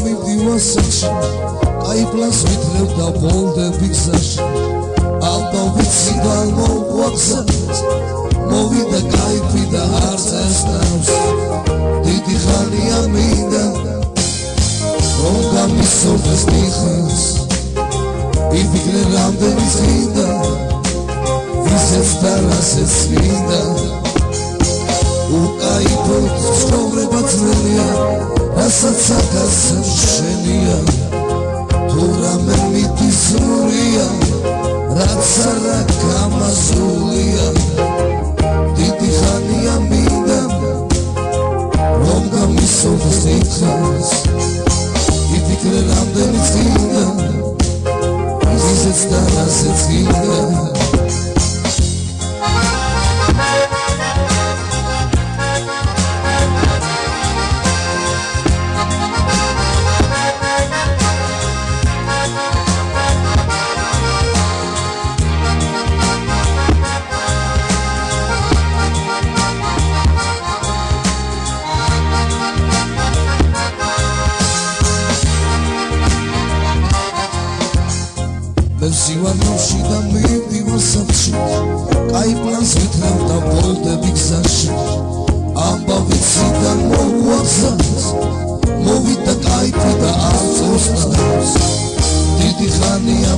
მივდივასაში კაი პლანს ვითრევდა ბოლდები გზაში ალბა ვიცი და მოგვაგზავნეს მოვიდა кайფი და არ წესნავს დიდი ხანია მინდა რომ გამისურვეს ნიხეს იფიქრე რამდენი წინდა ვისაც და რასაც მინდა უკაიფოდ ცხოვრება ძნელია რასაც აკაცებს შენია თუ რამე მითისრულია რაც არა გამასულია დიდი ხანია მინდა რომ გამისურვეს ნიხეს იფიქრე რამდენი წინდა ვისაც და რასაც მინდა სივანოვში და მივდივასებში კაი პლანს ვითრევდა ბოლდები გზაში ამბავიცი და მოგვაგზავნეს მოვიდა კაიფი და არ წესნავს დიდი ხანია